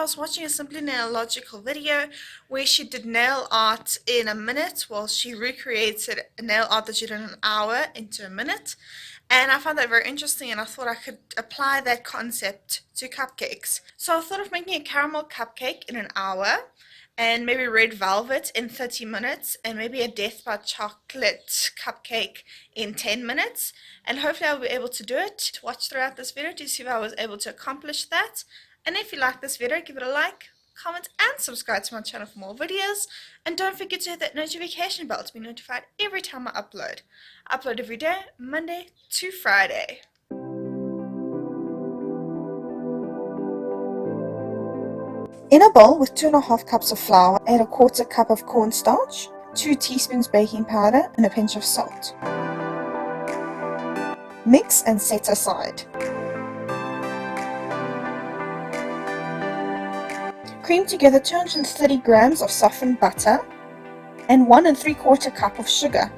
was watching a Simply Nailogical video where she did nail art in a minute. Well, she recreated a nail art that she did in an hour into a minute. And I found that very interesting, and I thought I could apply that concept to cupcakes. So I thought of making a caramel cupcake in an hour, and maybe red velvet in 30 minutes, and maybe a death by chocolate cupcake in 10 minutes. And hopefully I'll be able to do it. Watch throughout this video to see if I was able to accomplish that. And if you like this video, give it a like, comment, and subscribe to my channel for more videos. And don't forget to hit that notification bell to be notified every time I upload. I upload every day, Monday to Friday. In a bowl with 2.5 cups of flour, add a 1/4 cup of cornstarch, 2 teaspoons baking powder, and a pinch of salt. Mix and set aside. Cream together 230 grams of softened butter and 1 3/4 cup of sugar.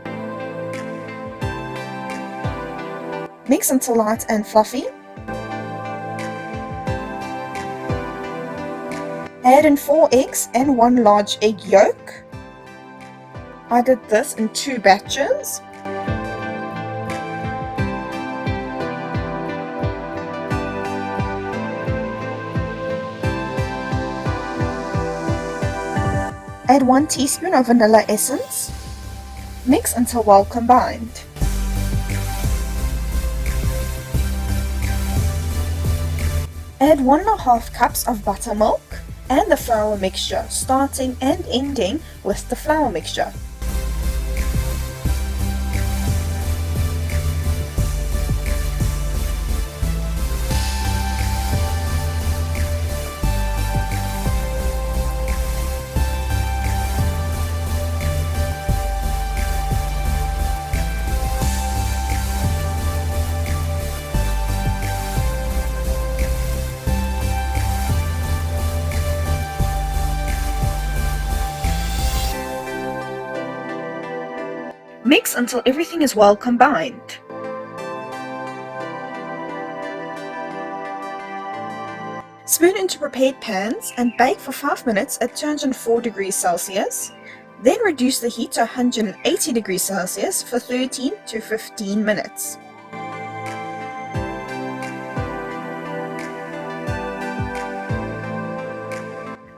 Mix until light and fluffy. Add in 4 eggs and 1 large egg yolk. I did this in 2 batches. Add 1 teaspoon of vanilla essence. Mix until well combined. Add 1.5 cups of buttermilk and the flour mixture, starting and ending with the flour mixture. Mix until everything is well combined. Spoon into prepared pans and bake for 5 minutes at 204 degrees Celsius. Then reduce the heat to 180 degrees Celsius for 13 to 15 minutes.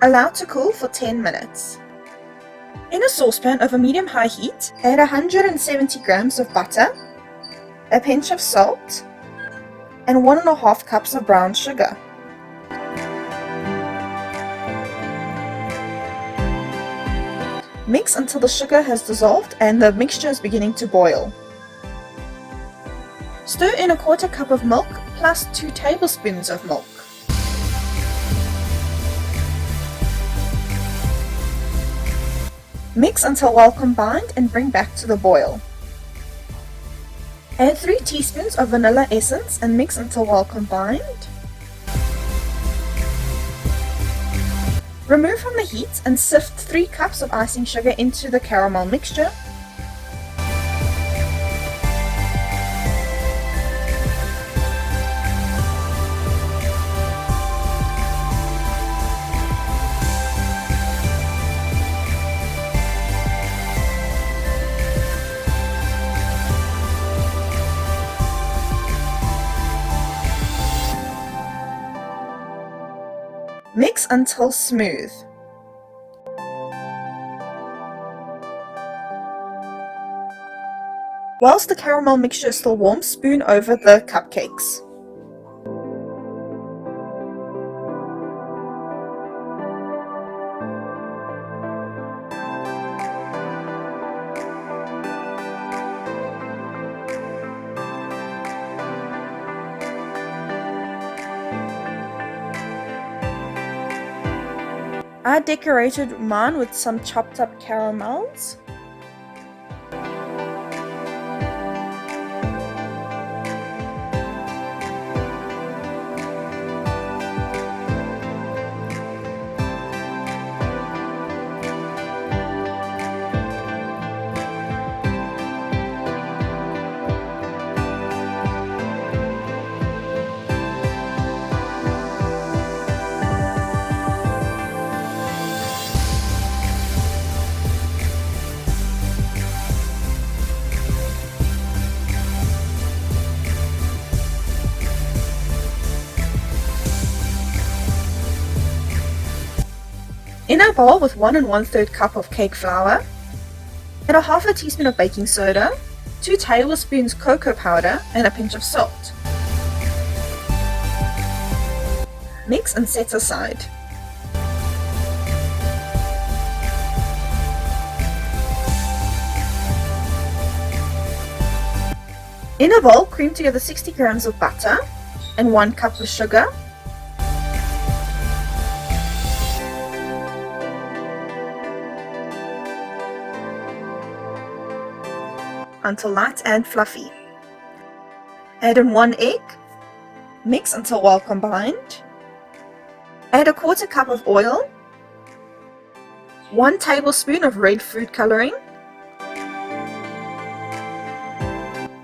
Allow to cool for 10 minutes. In a saucepan over medium-high heat, add 170 grams of butter, a pinch of salt, and 1.5 cups of brown sugar. Mix until the sugar has dissolved and the mixture is beginning to boil. Stir in 1/4 cup of milk plus 2 tablespoons of milk. Mix until well combined and bring back to the boil. Add 3 teaspoons of vanilla essence and mix until well combined. Remove from the heat and sift 3 cups of icing sugar into the caramel mixture. Mix until smooth. Whilst the caramel mixture is still warm, spoon over the cupcakes. I decorated mine with some chopped up caramels. In a bowl with 1 1/3 cup of cake flour, add a half a teaspoon of baking soda, 2 tablespoons cocoa powder, and a pinch of salt. Mix and set aside. In a bowl, cream together 60 grams of butter and 1 cup of sugar. Until light and fluffy. Add in 1 egg. Mix until well combined. Add a 1/4 cup of oil, 1 tablespoon of red food coloring,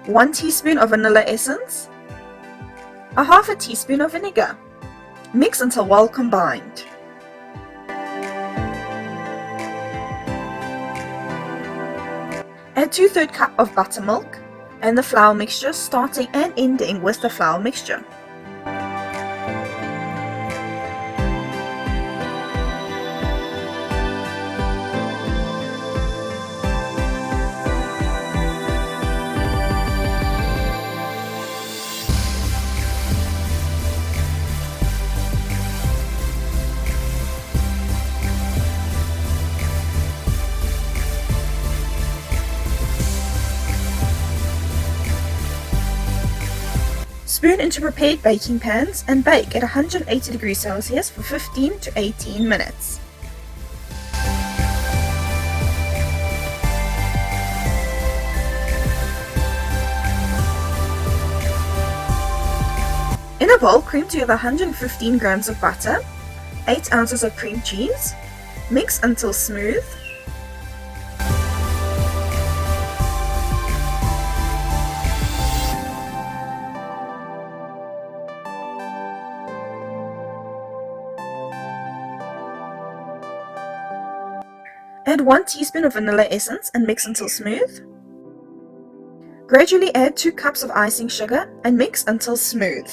1 teaspoon of vanilla essence, a half a teaspoon of vinegar. Mix until well combined. Add 2/3 cup of buttermilk and the flour mixture, starting and ending with the flour mixture. Spoon into prepared baking pans and bake at 180 degrees Celsius for 15 to 18 minutes. In a bowl, cream together 115 grams of butter, 8 ounces of cream cheese. Mix until smooth. Add 1 teaspoon of vanilla essence and mix until smooth. Gradually add 2 cups of icing sugar and mix until smooth.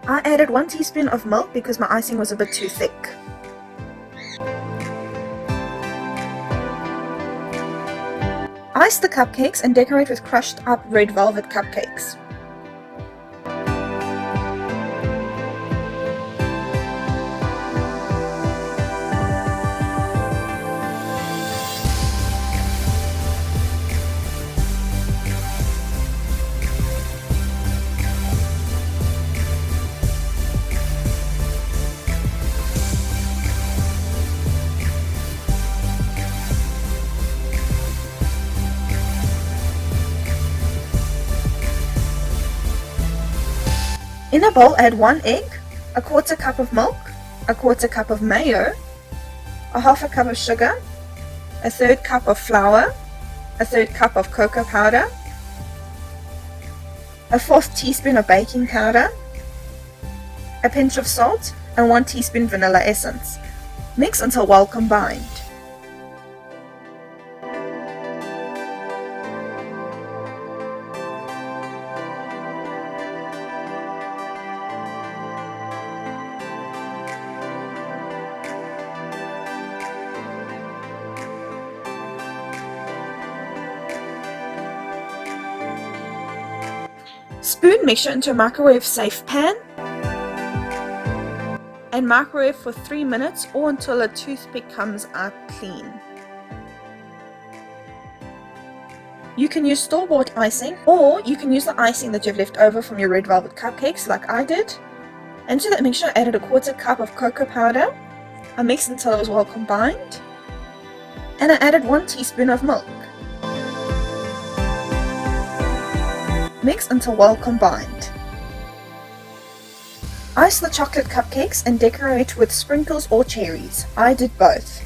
I added 1 teaspoon of milk because my icing was a bit too thick. Ice the cupcakes and decorate with crushed up red velvet cupcakes. In a bowl, add 1 egg, a 1/4 cup of milk, a 1/4 cup of mayo, a half a cup of sugar, a 1/3 cup of flour, a 1/3 cup of cocoa powder, a 1/4 teaspoon of baking powder, a pinch of salt, and 1 teaspoon vanilla essence. Mix until well combined. Spoon mixture into a microwave safe pan and microwave for 3 minutes or until a toothpick comes out clean. You can use store-bought icing, or you can use the icing that you've left over from your red velvet cupcakes like I did. And to that mixture I added a 1/4 cup of cocoa powder. I mixed until it was well combined, and I added 1 teaspoon of milk. Mix until well combined. Ice the chocolate cupcakes and decorate with sprinkles or cherries. I did both.